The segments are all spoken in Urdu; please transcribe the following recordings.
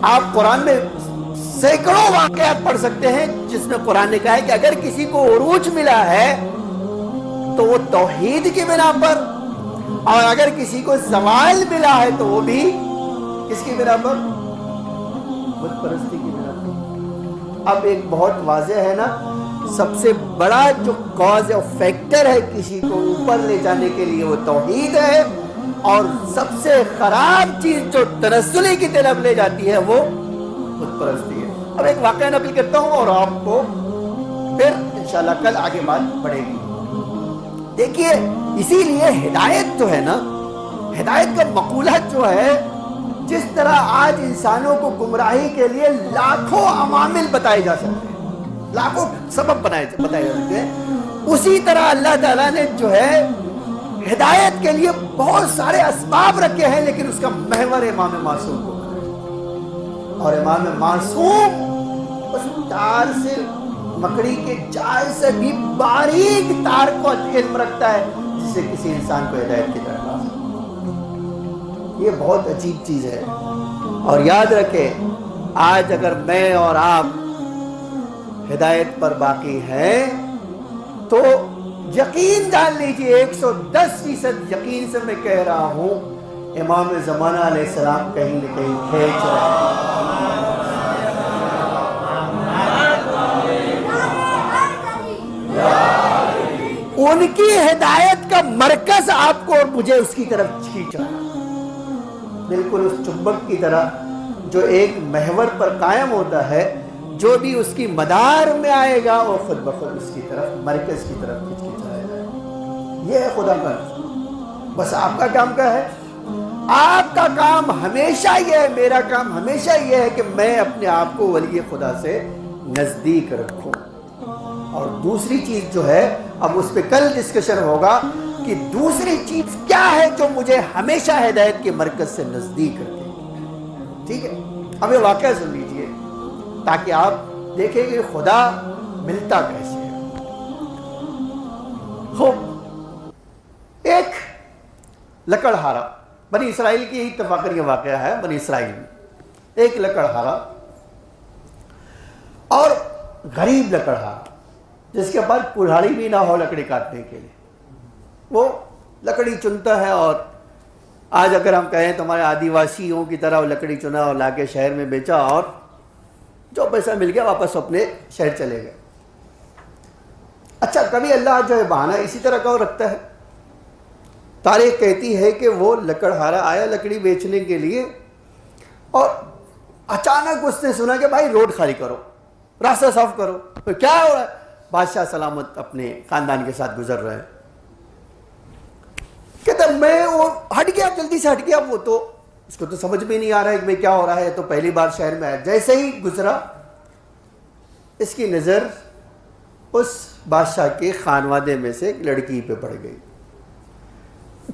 آپ قرآن میں سینکڑوں واقعات پڑھ سکتے ہیں جس میں قرآن نے کہا ہے کہ اگر کسی کو عروج ملا ہے تو وہ توحید کی بنا پر، اور اگر کسی کو زوال ملا ہے تو وہ بھی کس کی بنا پر؟ بت پرستی کی بنا پر۔ اب ایک بہت واضح ہے نا، سب سے بڑا جو کاز اور فیکٹر ہے کسی کو اوپر لے جانے کے لیے وہ توحید ہے، اور سب سے خراب چیز جو تنزلی کی طرف لے جاتی ہے وہ بت پرستی ہے۔ اب ایک واقعہ نقل کرتا ہوں اور آپ کو پھر انشاءاللہ کل آگے بات بڑھے گی۔ دیکھیے، اسی لیے ہدایت جو ہے نا، ہدایت کا مقولہ جو ہے، جس طرح آج انسانوں کو گمراہی کے لیے لاکھوں عوامل بتائے جا سکتے ہیں، لاکھوں سبب بتائے جا سکتے ہیں، اسی طرح اللہ تعالیٰ نے جو ہے ہدایت کے لیے بہت سارے اسباب رکھے ہیں، لیکن اس کا محور امام معصوم کو، اور امام معصوم اس تار سے، مکڑی کے جال سے بھی باریک تار کو علم رکھتا ہے جس سے کسی انسان کو ہدایت کی طرف لا سکے۔ یہ بہت عجیب چیز ہے، اور یاد رکھیں آج اگر میں اور آپ ہدایت پر باقی ہیں تو یقین جان لیجئے، 110% یقین سے میں کہہ رہا ہوں، امام زمانہ علیہ السلام کہیں نہ کہیں کھینچ رہے ہیں۔ ان کی ہدایت کا مرکز آپ کو اور مجھے اس کی طرف کھینچ رہا ہے، بالکل اس چمبک کی طرح جو ایک محور پر قائم ہوتا ہے، جو بھی اس کی مدار میں آئے گا وہ خود بخود اس کی طرف، مرکز کی طرف کھینچ جائے گا۔ یہ ہے خدا کا نظام۔ بس آپ کا کام کیا ہے؟ آپ کا کام ہمیشہ یہ ہے، میرا کام ہمیشہ یہ ہے کہ میں اپنے آپ کو ولی خدا سے نزدیک رکھوں۔ اور دوسری چیز جو ہے، اب اس پہ کل ڈسکشن ہوگا کہ دوسری چیز کیا ہے جو مجھے ہمیشہ ہدایت کے مرکز سے نزدیک رکھے۔ ٹھیک ہے، اب یہ واقعہ سن لیجئے تاکہ آپ دیکھیں کہ خدا ملتا کیسے ہے۔ ایک لکڑہارا، بنی اسرائیل کی اتفاقاً یہ واقعہ ہے، بنی اسرائیل میں ایک لکڑہارا، اور غریب لکڑہارا جس کے پاس کڑھاڑی بھی نہ ہو لکڑی کاٹنے کے لیے، وہ لکڑی چنتا ہے، اور آج اگر ہم کہیں تو ہمارے آدیواسیوں کی طرح وہ لکڑی چنا اور لا کے شہر میں بیچا، اور جو پیسہ مل گیا واپس اپنے شہر چلے گئے۔ اچھا، کبھی اللہ جو ہے بہانہ اسی طرح کا رکھتا ہے۔ تاریخ کہتی ہے کہ وہ لکڑہارا آیا لکڑی بیچنے کے لیے، اور اچانک اس نے سنا کہ بھائی روڈ خالی کرو، راستہ صاف کرو۔ تو کیا ہو رہا ہے؟ بادشاہ سلامت اپنے خاندان کے ساتھ گزر رہے ہیں۔ کہتا میں وہ ہٹ گیا، جلدی سے ہٹ گیا، وہ تو اس کو تو سمجھ بھی نہیں آ رہا ہے کہ میں کیا ہو رہا ہے، تو پہلی بار شہر میں آیا۔ جیسے ہی گزرا، اس کی نظر اس بادشاہ کے خانوادے میں سے ایک لڑکی پہ پڑ گئی۔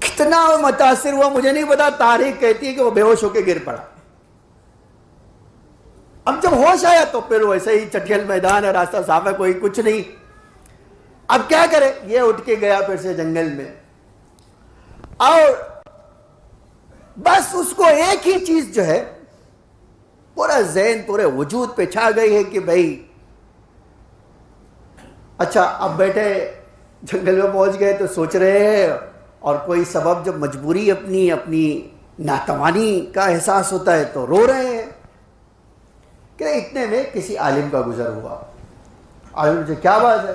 کتنا متاثر ہوا مجھے نہیں پتا، تاریخ کہتی ہے کہ وہ بے ہوش ہو کے گر پڑا۔ اب جب ہوش آیا تو پھر ویسے ہی چٹیل میدان ہے، راستہ صاف ہے، کوئی کچھ نہیں، اب کیا کرے؟ یہ اٹھ کے گیا پھر سے جنگل میں، اور بس اس کو ایک ہی چیز جو ہے پورا ذہن، پورے وجود پہ چھا گئی ہے کہ بھائی اچھا اب بیٹھے جنگل میں پہنچ گئے تو سوچ رہے ہیں، اور کوئی سبب جب مجبوری اپنی ناتوانی کا احساس ہوتا ہے تو رو رہے ہیں کہ اتنے میں کسی عالم کا گزر ہوا۔ عالم سے کیا بات ہے؟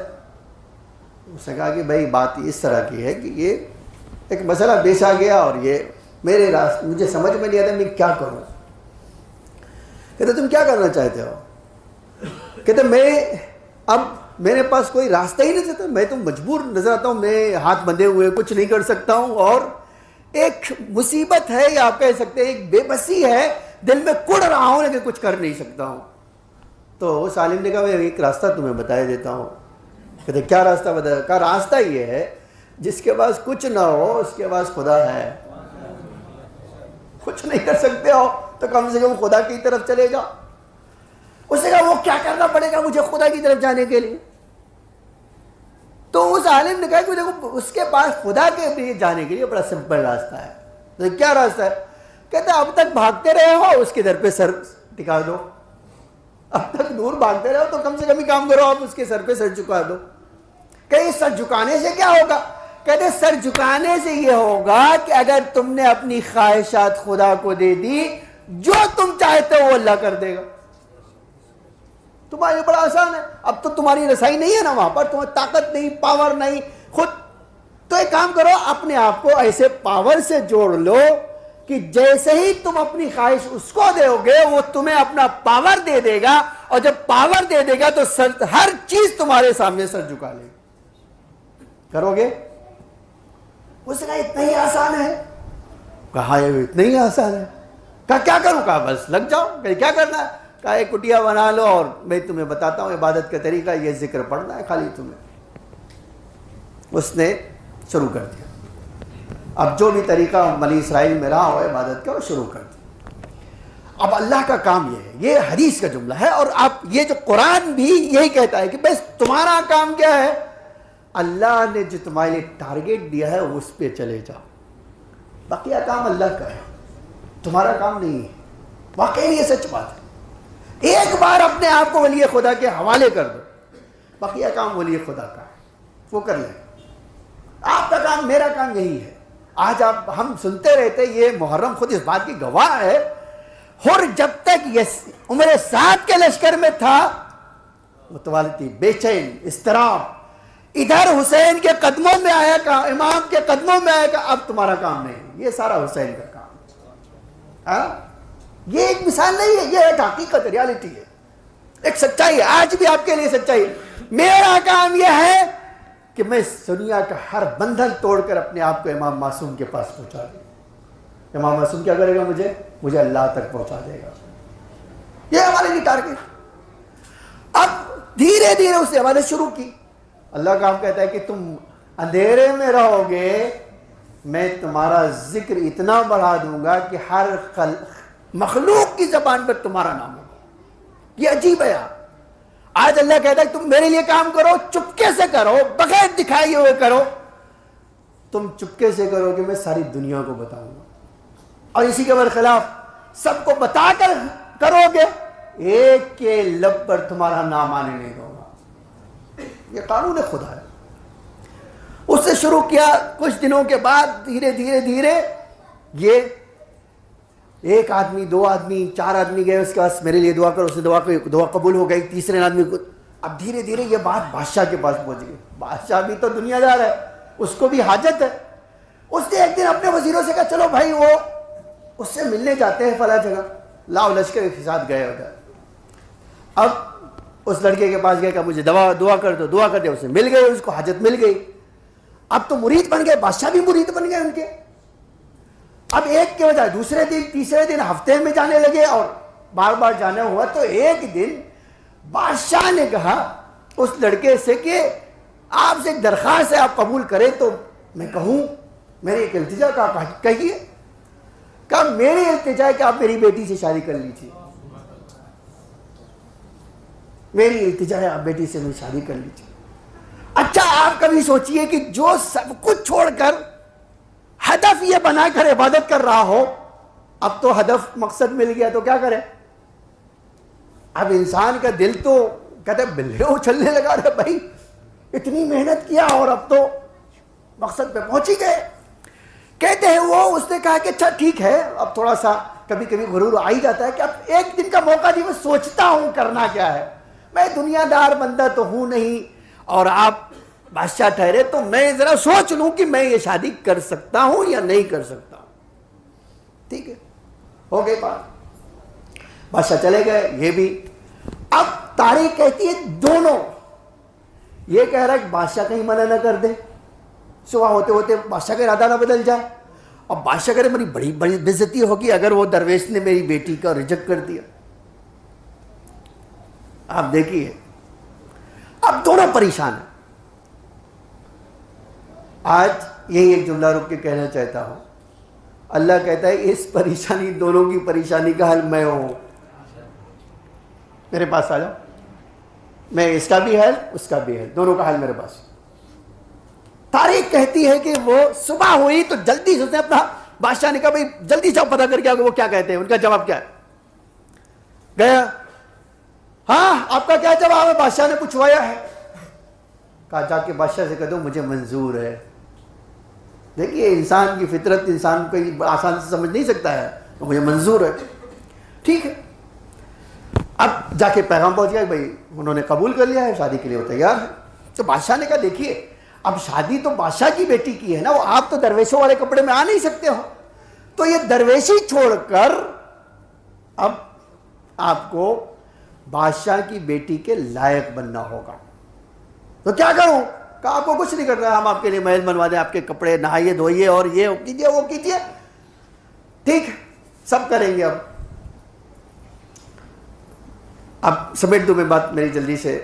اس نے کہا کہ بھائی بات اس طرح کی ہے کہ یہ ایک مسئلہ پیش آ گیا، اور یہ میرے راستے مجھے سمجھ میں نہیں آتا میں کیا کروں۔ کہتے تم کیا کرنا چاہتے ہو؟ کہتے اب میرے پاس کوئی راستہ ہی نہیں چاہتا، میں تو مجبور نظر آتا ہوں، میں ہاتھ بندھے ہوئے کچھ نہیں کر سکتا ہوں، اور ایک مصیبت ہے، یا آپ کہہ سکتے ہیں ایک بے بسی ہے، دل میں کڑ رہا ہوں لیکن کچھ کر نہیں سکتا ہوں۔ تو اس عالم نے کہا میں ایک راستہ تمہیں بتا دیتا ہوں۔ کہتے کیا راستہ بتایا؟ کہا راستہ یہ ہے، جس کے پاس کچھ نہ ہو اس کے پاس خدا ہے۔ کچھ نہیں کر سکتے ہو تو کم سے کم خدا کی طرف چلے جاؤ۔ اس نے کہا وہ کیا کرنا پڑے گا مجھے خدا کی طرف جانے کے لیے؟ تو اس عالم نے کہا کہ دیکھو اس کے پاس خدا کے لیے جانے کے لیے بڑا سمپل راستہ ہے۔ تو کیا راستہ ہے؟ کہتا اب تک بھاگتے رہے ہو، اس کے در پہ سر ٹکا دو. اب تک دور بھاگتے رہو تو کم سے کم ہی کام کرو, آپ اس کے سر پہ سر جھکا دو. کہ سر جھکانے سے کیا ہوگا؟ کہتے سر جھکانے سے یہ ہوگا کہ اگر تم نے اپنی خواہشات خدا کو دے دی, جو تم چاہتے ہو وہ اللہ کر دے گا. تمہارے بڑا آسان ہے. اب تو تمہاری رسائی نہیں ہے نا وہاں پر, تمہیں طاقت نہیں, پاور نہیں خود. تو ایک کام کرو, اپنے آپ کو ایسے پاور سے جوڑ لو کہ جیسے ہی تم اپنی خواہش اس کو دو گے وہ تمہیں اپنا پاور دے دے گا, اور جب پاور دے دے گا تو ہر چیز تمہارے سامنے سر جھکا لے گی. کرو گے؟ اس نے کہا اتنا ہی آسان ہے. کہا یہ اتنا ہی آسان ہے. کہا کیا کروں؟ کہا بس لگ جاؤ. کہ کیا کرنا ہے؟ کہا ایک کٹیا بنا لو اور میں تمہیں بتاتا ہوں عبادت کا طریقہ, یہ ذکر پڑھنا ہے خالی تمہیں. اس نے شروع کر دیا. اب جو بھی طریقہ بنی اسرائیل میں رہا ہو عبادت کا وہ شروع کر دیا. اب اللہ کا کام یہ ہے, یہ حدیث کا جملہ ہے, اور آپ یہ جو قرآن بھی یہی کہتا ہے کہ بس تمہارا کام کیا ہے, اللہ نے جو تمہارے لیے ٹارگیٹ دیا ہے اس پہ چلے جاؤ. بقیہ کام اللہ کا ہے, تمہارا کام نہیں ہے. واقعی یہ سچ بات ہے. ایک بار اپنے آپ کو ولی خدا کے حوالے کر دو, بقیہ کام ولی خدا کا ہے, وہ کر لیں. آپ کا کام, میرا کام یہی ہے. آج آپ ہم سنتے رہتے, یہ محرم خود اس بات کی گواہ ہے. اور جب تک یہ عمر سعد کے لشکر میں تھا متوالد تھی, بے چین, اضطراب. ادھر حسین کے قدموں میں آیا کہ امام کے قدموں میں آیا کہ اب تمہارا کام نہیں, یہ سارا حسین کا کام. یہ ایک مثال نہیں ہے, یہ ایک حقیقت, ریالٹی ہے, ایک سچائی ہے. آج بھی آپ کے لیے سچائی ہے. میرا کام یہ ہے کہ میں دنیا کا ہر بندھن توڑ کر اپنے آپ کو امام معصوم کے پاس پہنچا دوں. امام معصوم کیا کرے گا؟ مجھے اللہ تک پہنچا دے گا. یہ ہمارے لیے ٹارگیٹ. اب دھیرے دھیرے اس نے عبادت شروع کی. اللہ کام کہتا ہے کہ تم اندھیرے میں رہو گے, میں تمہارا ذکر اتنا بڑھا دوں گا کہ ہر مخلوق کی زبان پر تمہارا نام ہوگا. یہ عجیب ہے. آج اللہ کہتا ہے کہ تم میرے لیے کام کرو, چپکے سے کرو, بغیر دکھائے ہوئے کرو. تم چپکے سے کرو کہ میں ساری دنیا کو بتاؤں گا, اور اسی کے برخلاف سب کو بتا کر کرو گے, ایک کے لب پر تمہارا نام آنے نہیں دوں گا. یہ قانون خدا ہے. اس سے شروع کیا. کچھ دنوں کے بعد دھیرے دھیرے دھیرے یہ ایک آدمی, دو آدمی, چار آدمی گئے اس کے پاس, میرے لیے دعا کرو. اس نے دعا قبول ہو گئی. تیسرے آدمی کو, اب دھیرے دھیرے یہ بات بادشاہ کے پاس پہنچ گئی. بادشاہ بھی تو دنیا دار ہے, اس کو بھی حاجت ہے. اس نے ایک دن اپنے وزیروں سے کہا چلو بھائی وہ اس سے ملنے جاتے ہیں فلاں جگہ. لاؤ لشکر کے ساتھ گئے ادھر. اب اس لڑکے کے پاس گئے کہ مجھے دعا کر دو. دعا کر دیا, اسے مل گئی, اس کو حاجت مل گئی. اب تو مرید بن گئے, بادشاہ بھی مرید بن گئے ان کے. اب ایک کے بجائے دوسرے دن, تیسرے دن, ہفتے میں جانے لگے, اور بار بار جانا ہوا. تو ایک دن بادشاہ نے کہا اس لڑکے سے کہ آپ سے ایک درخواست ہے, آپ قبول کریں تو میں کہوں. میری ایک التجا کہیے. کہا میری التجا ہے کہ آپ میری بیٹی سے شادی کر لیجیے. میری التجا ہے آپ بیٹی سے میں شادی کر لیجیے. اچھا آپ کبھی سوچئے کہ جو سب کچھ چھوڑ کر ہدف یہ بنا کر عبادت کر رہا ہو, اب تو ہدف مقصد مل گیا تو کیا کرے؟ اب انسان کا دل تو کہتے بلے اچھلنے لگا رہے, بھائی اتنی محنت کیا اور اب تو مقصد پہ پہنچ ہی گئے. کہتے ہیں وہ, اس نے کہا کہ اچھا ٹھیک ہے, اب تھوڑا سا کبھی کبھی غرور آ ہی جاتا ہے کہ اب ایک دن کا موقع دی, میں سوچتا ہوں کرنا کیا ہے. میں دنیا دار بندہ تو ہوں نہیں, اور آپ بادشاہ ٹھہرے, تو میں ذرا سوچ لوں کہ میں یہ شادی کر سکتا ہوں یا نہیں کر سکتا ہوں. ٹھیک ہے, ہو گئی بات. بادشاہ چلے گئے, یہ بھی. اب تاریخ کہتی ہے دونوں, یہ کہہ رہا ہے کہ بادشاہ کہیں منع نہ کر دے, صبح ہوتے ہوتے بادشاہ کا ارادہ نہ بدل جائے. اور بادشاہ کرے میری بڑی بڑی بےزتی ہوگی اگر وہ درویش نے میری بیٹی کا ریجیکٹ کر دیا. آپ دیکھیے, اب دونوں پریشان ہیں. آج یہی ایک جملہ رک کے کہنا چاہتا ہوں. اللہ کہتا ہے اس پریشانی, دونوں کی پریشانی کا حل میں ہوں. میرے پاس آ جاؤ, میں اس کا بھی حل, اس کا بھی حل, دونوں کا حل میرے پاس. تاریخ کہتی ہے کہ وہ صبح ہوئی تو جلدی سے اپنا, بادشاہ نے کہا بھائی جلدی سے پتہ کر کے آؤ کہ وہ کیا کہتے ہیں, ان کا جواب کیا ہے. گیا، ہاں آپ کا کیا جواب ہے؟ بادشاہ نے پوچھوایا ہے. کہا جا کے بادشاہ سے کہہ دو مجھے منظور ہے. دیکھیے انسان کی فطرت انسان کو آسان سے سمجھ نہیں سکتا ہے، تو مجھے منظور ہے. ٹھیک ہے، اب جا کے پیغام پہنچ گیا بھائی انہوں نے قبول کر لیا ہے، شادی کے لیے وہ تیار ہے. تو بادشاہ نے کہا دیکھیے اب شادی تو بادشاہ کی بیٹی کی ہے نا، وہ آپ تو درویشوں والے کپڑے میں آ نہیں سکتے ہو، تو یہ درویشی چھوڑ کر اب آپ کو بادشاہ کی بیٹی کے لائق بننا ہوگا. تو کیا کروں؟ کہا آپ کو کچھ نہیں کرنا، ہم آپ کے لیے محل بنوا دیں، آپ کے کپڑے نہائیے دھوئیے اور یہ کیجیے وہ کیجیے. ٹھیک سب کریں گے. اب سمیٹ دوں میں بات میری جلدی سے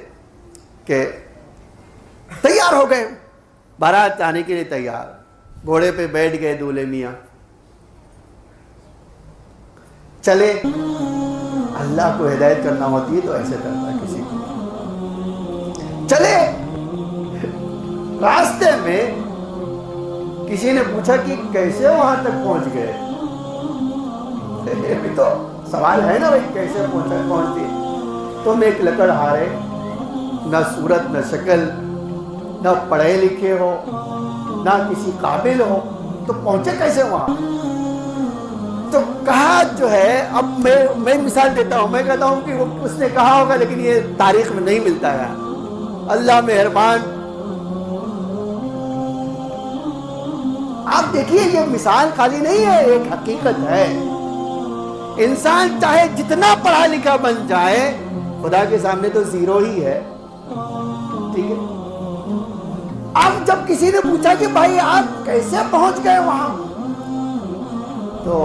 کہ تیار ہو گئے، بارات آنے کے لیے تیار، گھوڑے پہ بیٹھ گئے دولہے میاں. چلے، اللہ کو ہدایت کرنا ہوتی ہے تو ایسے کرتا ہے کسی کو. چلے، راستے میں کسی نے پوچھا کہ کیسے وہاں تک پہنچ گئے؟ یہ بھی تو سوال ہے نا بھائی، کیسے پہنچتی؟ تم ایک لکڑ ہارے، نہ صورت نہ شکل، نہ پڑھے لکھے ہو نہ کسی قابل ہو، تو پہنچے کیسے وہاں؟ تو کہا جو ہے، اب میں مثال دیتا ہوں، میں کہتا ہوں کہ اس نے کہا ہوگا لیکن یہ تاریخ میں نہیں ملتا ہے. اللہ مہربان. آپ دیکھیے یہ مثال خالی نہیں ہے، ایک حقیقت ہے. انسان چاہے جتنا پڑھا لکھا بن جائے خدا کے سامنے تو زیرو ہی ہے. ٹھیک ہے، اب جب کسی نے پوچھا کہ بھائی آپ کیسے پہنچ گئے وہاں، تو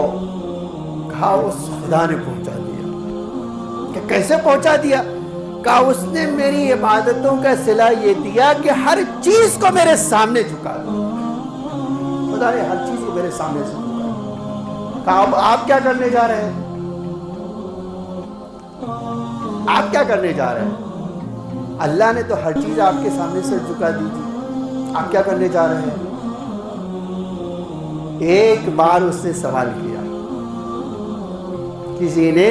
کہا اس خدا نے پہنچا دیا. کہ کیسے پہنچا دیا؟ کہا اس نے میری عبادتوں کا صلہ یہ دیا کہ ہر چیز کو میرے سامنے جھکا دیا. خدا نے ہر چیز کو میرے سامنے سے جھکا. کہا اب آپ کیا کرنے جا رہے ہیں؟ آپ کیا کرنے جا رہے ہیں؟ اللہ نے تو ہر چیز آپ کے سامنے سے جھکا دی تھی، آپ کیا کرنے جا رہے ہیں؟ ایک بار اس نے سوال کیا، کسی نے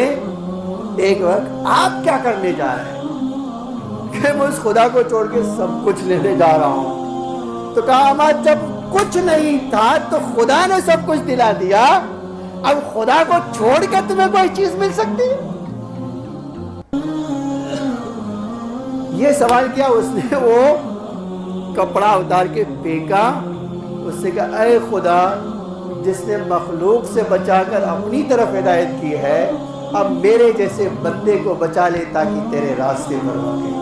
ایک وقت آپ کیا کرنے جا رہے ہیں؟ کہ میں اس خدا کو چھوڑ کے سب کچھ لینے جا رہا ہوں. تو کہا ہمارا جب کچھ نہیں تھا تو خدا نے سب کچھ دلا دیا، اب خدا کو چھوڑ کے تمہیں کوئی چیز مل سکتی ہے؟ یہ سوال کیا اس نے، وہ کپڑا اتار کے پھینکا. اس سے کہا اے خدا جس نے مخلوق سے بچا کر اپنی طرف ہدایت کی ہے، اب میرے جیسے بندے کو بچا لے تاکہ تیرے راستے پر واقع.